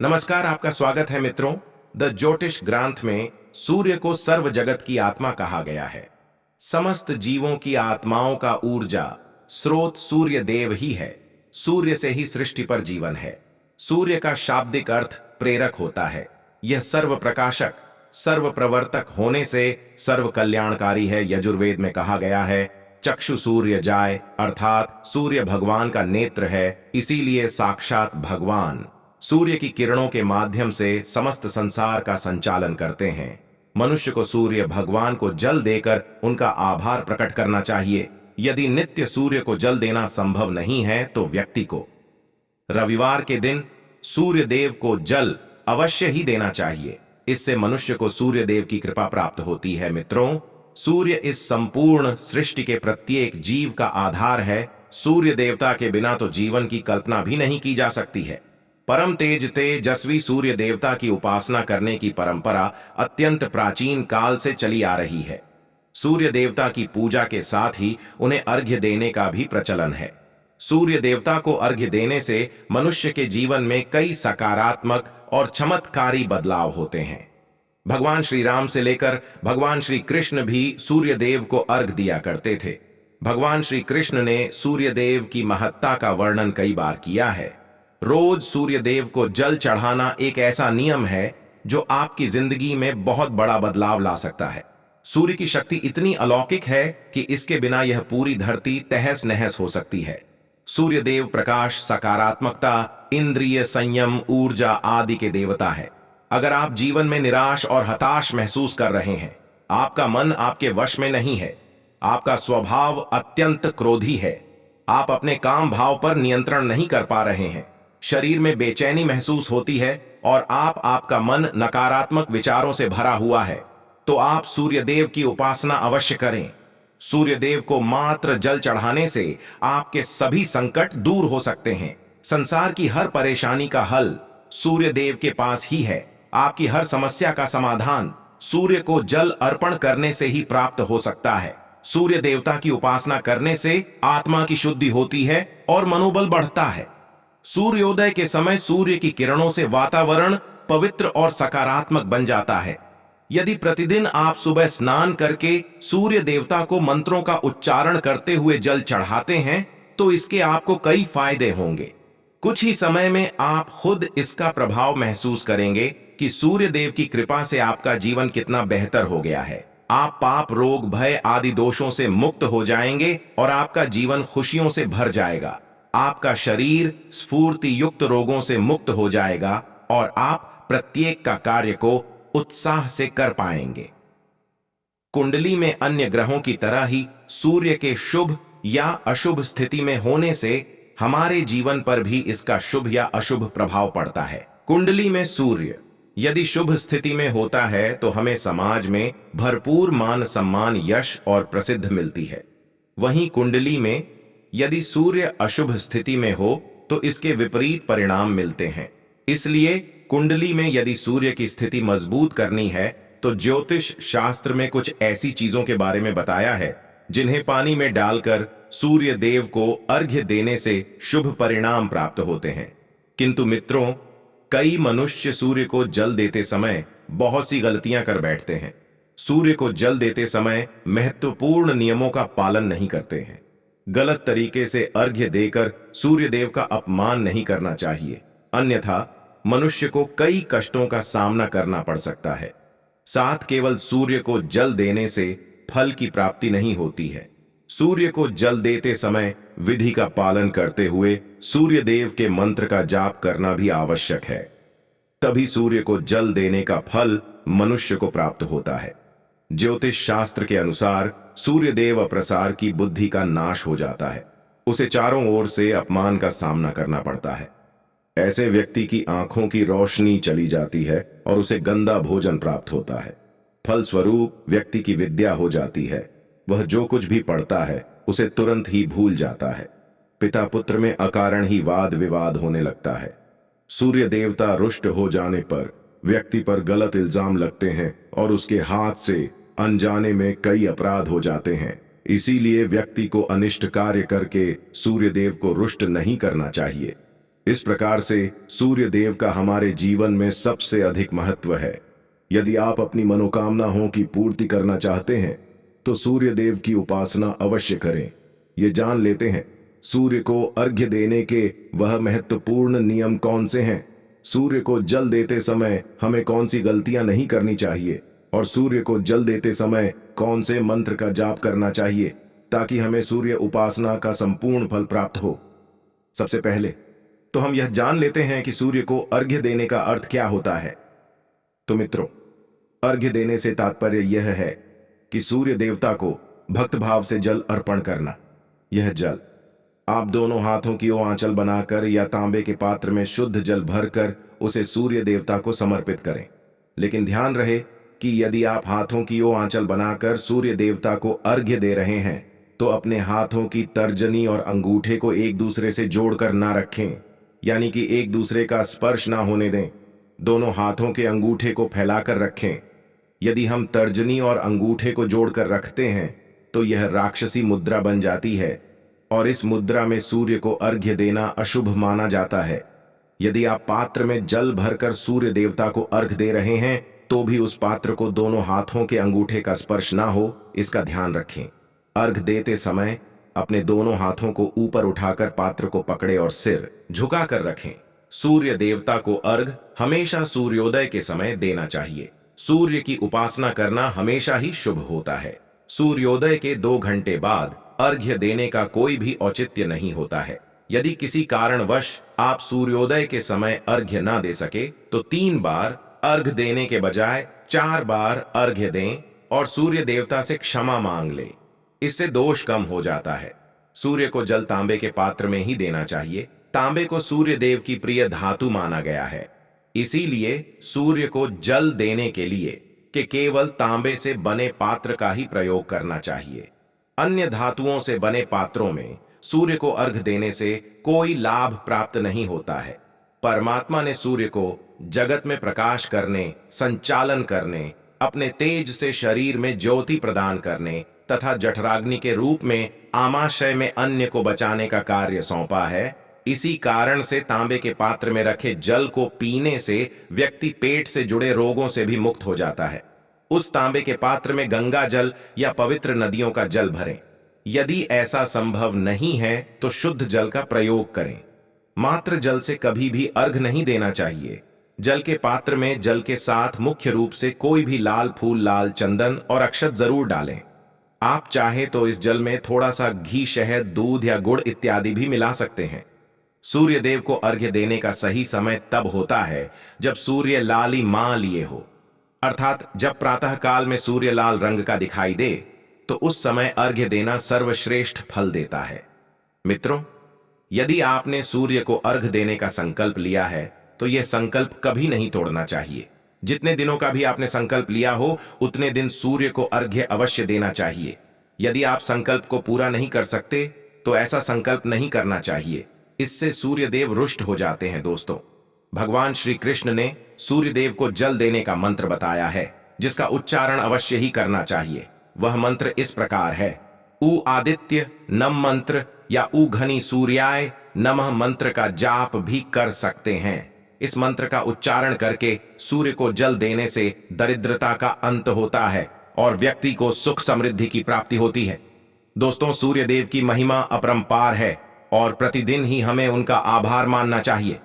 नमस्कार, आपका स्वागत है मित्रों। द ज्योतिष ग्रंथ में सूर्य को सर्व जगत की आत्मा कहा गया है। समस्त जीवों की आत्माओं का ऊर्जा स्रोत सूर्य देव ही है। सूर्य से ही सृष्टि पर जीवन है। सूर्य का शाब्दिक अर्थ प्रेरक होता है। यह सर्व प्रकाशक, सर्व प्रवर्तक होने से सर्व कल्याणकारी है। यजुर्वेद में कहा गया है, चक्षु सूर्य जाय, अर्थात सूर्य भगवान का नेत्र है। इसीलिए साक्षात भगवान सूर्य की किरणों के माध्यम से समस्त संसार का संचालन करते हैं। मनुष्य को सूर्य भगवान को जल देकर उनका आभार प्रकट करना चाहिए। यदि नित्य सूर्य को जल देना संभव नहीं है तो व्यक्ति को रविवार के दिन सूर्य देव को जल अवश्य ही देना चाहिए। इससे मनुष्य को सूर्य देव की कृपा प्राप्त होती है। मित्रों, सूर्य इस संपूर्ण सृष्टि के प्रत्येक जीव का आधार है। सूर्य देवता के बिना तो जीवन की कल्पना भी नहीं की जा सकती है। परम तेज तेजस्वी सूर्य देवता की उपासना करने की परंपरा अत्यंत प्राचीन काल से चली आ रही है। सूर्य देवता की पूजा के साथ ही उन्हें अर्घ्य देने का भी प्रचलन है। सूर्य देवता को अर्घ्य देने से मनुष्य के जीवन में कई सकारात्मक और चमत्कारी बदलाव होते हैं। भगवान श्री राम से लेकर भगवान श्री कृष्ण भी सूर्य देव को अर्घ्य दिया करते थे। भगवान श्री कृष्ण ने सूर्य देव की महत्ता का वर्णन कई बार किया है। रोज सूर्य देव को जल चढ़ाना एक ऐसा नियम है जो आपकी जिंदगी में बहुत बड़ा बदलाव ला सकता है। सूर्य की शक्ति इतनी अलौकिक है कि इसके बिना यह पूरी धरती तहस नहस हो सकती है। सूर्य देव प्रकाश, सकारात्मकता, इंद्रिय संयम, ऊर्जा आदि के देवता है। अगर आप जीवन में निराश और हताश महसूस कर रहे हैं, आपका मन आपके वश में नहीं है, आपका स्वभाव अत्यंत क्रोधी है, आप अपने काम भाव पर नियंत्रण नहीं कर पा रहे हैं, शरीर में बेचैनी महसूस होती है और आपका मन नकारात्मक विचारों से भरा हुआ है, तो आप सूर्यदेव की उपासना अवश्य करें। सूर्यदेव को मात्र जल चढ़ाने से आपके सभी संकट दूर हो सकते हैं। संसार की हर परेशानी का हल सूर्यदेव के पास ही है। आपकी हर समस्या का समाधान सूर्य को जल अर्पण करने से ही प्राप्त हो सकता है। सूर्य देवता की उपासना करने से आत्मा की शुद्धि होती है और मनोबल बढ़ता है। सूर्योदय के समय सूर्य की किरणों से वातावरण पवित्र और सकारात्मक बन जाता है। यदि प्रतिदिन आप सुबह स्नान करके सूर्य देवता को मंत्रों का उच्चारण करते हुए जल चढ़ाते हैं तो इसके आपको कई फायदे होंगे। कुछ ही समय में आप खुद इसका प्रभाव महसूस करेंगे कि सूर्य देव की कृपा से आपका जीवन कितना बेहतर हो गया है। आप पाप, रोग, भय आदि दोषों से मुक्त हो जाएंगे और आपका जीवन खुशियों से भर जाएगा। आपका शरीर स्फूर्ति युक्त रोगों से मुक्त हो जाएगा और आप प्रत्येक का कार्य को उत्साह से कर पाएंगे। कुंडली में अन्य ग्रहों की तरह ही सूर्य के शुभ या अशुभ स्थिति में होने से हमारे जीवन पर भी इसका शुभ या अशुभ प्रभाव पड़ता है। कुंडली में सूर्य यदि शुभ स्थिति में होता है तो हमें समाज में भरपूर मान सम्मान, यश और प्रसिद्ध मिलती है। वहीं कुंडली में यदि सूर्य अशुभ स्थिति में हो तो इसके विपरीत परिणाम मिलते हैं। इसलिए कुंडली में यदि सूर्य की स्थिति मजबूत करनी है तो ज्योतिष शास्त्र में कुछ ऐसी चीजों के बारे में बताया है जिन्हें पानी में डालकर सूर्य देव को अर्घ्य देने से शुभ परिणाम प्राप्त होते हैं। किंतु मित्रों, कई मनुष्य सूर्य को जल देते समय बहुत सी गलतियां कर बैठते हैं। सूर्य को जल देते समय महत्वपूर्ण नियमों का पालन नहीं करते हैं। गलत तरीके से अर्घ्य देकर सूर्य देव का अपमान नहीं करना चाहिए, अन्यथा मनुष्य को कई कष्टों का सामना करना पड़ सकता है। साथ केवल सूर्य को जल देने से फल की प्राप्ति नहीं होती है। सूर्य को जल देते समय विधि का पालन करते हुए सूर्य देव के मंत्र का जाप करना भी आवश्यक है। तभी सूर्य को जल देने का फल मनुष्य को प्राप्त होता है। ज्योतिष शास्त्र के अनुसार सूर्य देव अप्रसार की बुद्धि का नाश हो जाता है। उसे चारों ओर से अपमान का सामना करना पड़ता है। ऐसे व्यक्ति की आंखों की रोशनी चली जाती है और उसे गंदा भोजन प्राप्त होता है। फलस्वरूप व्यक्ति की विद्या हो जाती है। वह जो कुछ भी पढ़ता है उसे तुरंत ही भूल जाता है। पिता पुत्र में अकारण ही वाद विवाद होने लगता है। सूर्य देवता रुष्ट हो जाने पर व्यक्ति पर गलत इल्जाम लगते हैं और उसके हाथ से अनजाने में कई अपराध हो जाते हैं। इसीलिए व्यक्ति को अनिष्ट कार्य करके सूर्य देव को रुष्ट नहीं करना चाहिए। इस प्रकार से सूर्य देव का हमारे जीवन में सबसे अधिक महत्व है। यदि आप अपनी मनोकामनाओं की पूर्ति करना चाहते हैं तो सूर्य देव की उपासना अवश्य करें। ये जान लेते हैं सूर्य को अर्घ्य देने के वह महत्वपूर्ण नियम कौन से हैं। सूर्य को जल देते समय हमें कौन सी गलतियां नहीं करनी चाहिए और सूर्य को जल देते समय कौन से मंत्र का जाप करना चाहिए ताकि हमें सूर्य उपासना का संपूर्ण फल प्राप्त हो। सबसे पहले तो हम यह जान लेते हैं कि सूर्य को अर्घ्य देने का अर्थ क्या होता है। तो मित्रों, अर्घ्य देने से तात्पर्य यह है कि सूर्य देवता को भक्त भाव से जल अर्पण करना। यह जल आप दोनों हाथों की ओर आंचल बनाकर या तांबे के पात्र में शुद्ध जल भरकर उसे सूर्य देवता को समर्पित करें। लेकिन ध्यान रहे कि यदि आप हाथों की ओर आंचल बनाकर सूर्य देवता को अर्घ्य दे रहे हैं तो अपने हाथों की तर्जनी और अंगूठे को एक दूसरे से जोड़कर ना रखें, यानी कि एक दूसरे का स्पर्श ना होने दें। दोनों हाथों के अंगूठे को फैलाकर रखें। यदि हम तर्जनी और अंगूठे को जोड़कर रखते हैं तो यह राक्षसी मुद्रा बन जाती है और इस मुद्रा में सूर्य को अर्घ्य देना अशुभ माना जाता है। यदि आप पात्र में जल भरकर सूर्य देवता को अर्घ्य दे रहे हैं तो भी उस पात्र को दोनों हाथों के अंगूठे का स्पर्श ना हो, इसका ध्यान रखें। अर्घ्य देते समय अपने दोनों हाथों को ऊपर उठाकर पात्र को पकड़े और सिर झुकाकर रखें। सूर्य देवता को अर्घ्य हमेशा सूर्योदय के समय देना चाहिए। सूर्य की उपासना करना हमेशा ही शुभ होता है। सूर्योदय के 2 घंटे बाद अर्घ्य देने का कोई भी औचित्य नहीं होता है। यदि किसी कारणवश आप सूर्योदय के समय अर्घ्य ना दे सके तो 3 बार अर्घ्य देने के बजाय 4 बार अर्घ्य दें और सूर्य देवता से क्षमा मांग लें। इससे दोष कम हो जाता है। सूर्य को जल तांबे के पात्र में ही देना चाहिए। तांबे को सूर्य देव की प्रिय धातु माना गया है, इसीलिए सूर्य को जल देने के लिए कि केवल तांबे से बने पात्र का ही प्रयोग करना चाहिए। अन्य धातुओं से बने पात्रों में सूर्य को अर्घ्य देने से कोई लाभ प्राप्त नहीं होता है। परमात्मा ने सूर्य को जगत में प्रकाश करने, संचालन करने, अपने तेज से शरीर में ज्योति प्रदान करने तथा जठराग्नि के रूप में आमाशय में अन्य को बचाने का कार्य सौंपा है। इसी कारण से तांबे के पात्र में रखे जल को पीने से व्यक्ति पेट से जुड़े रोगों से भी मुक्त हो जाता है। उस तांबे के पात्र में गंगा जल या पवित्र नदियों का जल भरें। यदि ऐसा संभव नहीं है तो शुद्ध जल का प्रयोग करें। मात्र जल से कभी भी अर्घ्य नहीं देना चाहिए। जल के पात्र में जल के साथ मुख्य रूप से कोई भी लाल फूल, लाल चंदन और अक्षत जरूर डालें। आप चाहे तो इस जल में थोड़ा सा घी, शहद, दूध या गुड़ इत्यादि भी मिला सकते हैं। सूर्य देव को अर्घ्य देने का सही समय तब होता है जब सूर्य लाली मां लिए हो, अर्थात जब प्रातः काल में सूर्य लाल रंग का दिखाई दे तो उस समय अर्घ्य देना सर्वश्रेष्ठ फल देता है। मित्रों, यदि आपने सूर्य को अर्घ्य देने का संकल्प लिया है तो यह संकल्प कभी नहीं तोड़ना चाहिए। जितने दिनों का भी आपने संकल्प लिया हो उतने दिन सूर्य को अर्घ्य अवश्य देना चाहिए। यदि आप संकल्प को पूरा नहीं कर सकते तो ऐसा संकल्प नहीं करना चाहिए, इससे सूर्य देव रुष्ट हो जाते हैं। दोस्तों, भगवान श्री कृष्ण ने सूर्य देव को जल देने का मंत्र बताया है जिसका उच्चारण अवश्य ही करना चाहिए। वह मंत्र इस प्रकार है: उ आदित्य नम मंत्र या उ घनी सूर्याय नमः मंत्र का जाप भी कर सकते हैं। इस मंत्र का उच्चारण करके सूर्य को जल देने से दरिद्रता का अंत होता है और व्यक्ति को सुख समृद्धि की प्राप्ति होती है। दोस्तों, सूर्य देव की महिमा अपरंपार है और प्रतिदिन ही हमें उनका आभार मानना चाहिए।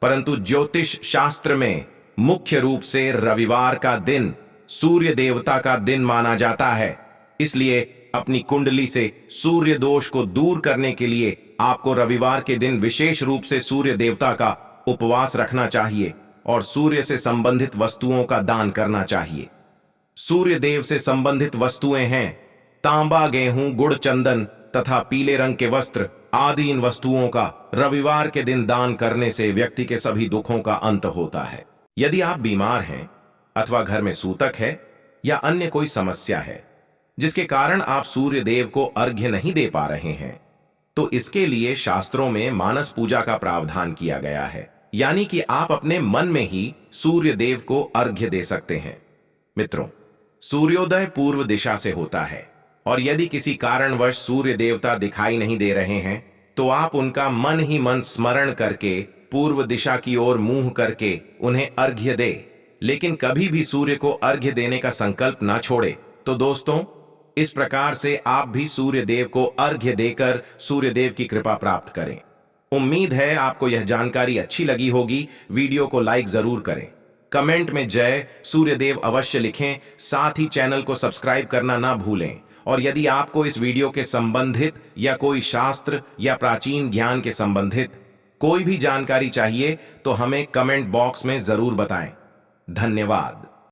परंतु ज्योतिष शास्त्र में मुख्य रूप से रविवार का दिन सूर्य देवता का दिन माना जाता है। इसलिए अपनी कुंडली से सूर्य दोष को दूर करने के लिए आपको रविवार के दिन विशेष रूप से सूर्य देवता का उपवास रखना चाहिए और सूर्य से संबंधित वस्तुओं का दान करना चाहिए। सूर्य देव से संबंधित वस्तुएं हैं तांबा, गेहूं, गुड़, चंदन तथा पीले रंग के वस्त्र आदि। इन वस्तुओं का रविवार के दिन दान करने से व्यक्ति के सभी दुखों का अंत होता है। यदि आप बीमार हैं अथवा घर में सूतक है या अन्य कोई समस्या है जिसके कारण आप सूर्य देव को अर्घ्य नहीं दे पा रहे हैं तो इसके लिए शास्त्रों में मानस पूजा का प्रावधान किया गया है, यानी कि आप अपने मन में ही सूर्य देव को अर्घ्य दे सकते हैं। मित्रों, सूर्योदय पूर्व दिशा से होता है और यदि किसी कारणवश सूर्य देवता दिखाई नहीं दे रहे हैं तो आप उनका मन ही मन स्मरण करके पूर्व दिशा की ओर मुंह करके उन्हें अर्घ्य दे, लेकिन कभी भी सूर्य को अर्घ्य देने का संकल्प ना छोड़े। तो दोस्तों, इस प्रकार से आप भी सूर्य देव को अर्घ्य देकर सूर्य देव की कृपा प्राप्त करें। उम्मीद है आपको यह जानकारी अच्छी लगी होगी। वीडियो को लाइक जरूर करें, कमेंट में जय सूर्यदेव अवश्य लिखें, साथ ही चैनल को सब्सक्राइब करना ना भूलें। और यदि आपको इस वीडियो के संबंधित या कोई शास्त्र या प्राचीन ज्ञान के संबंधित कोई भी जानकारी चाहिए तो हमें कमेंट बॉक्स में जरूर बताएं। धन्यवाद।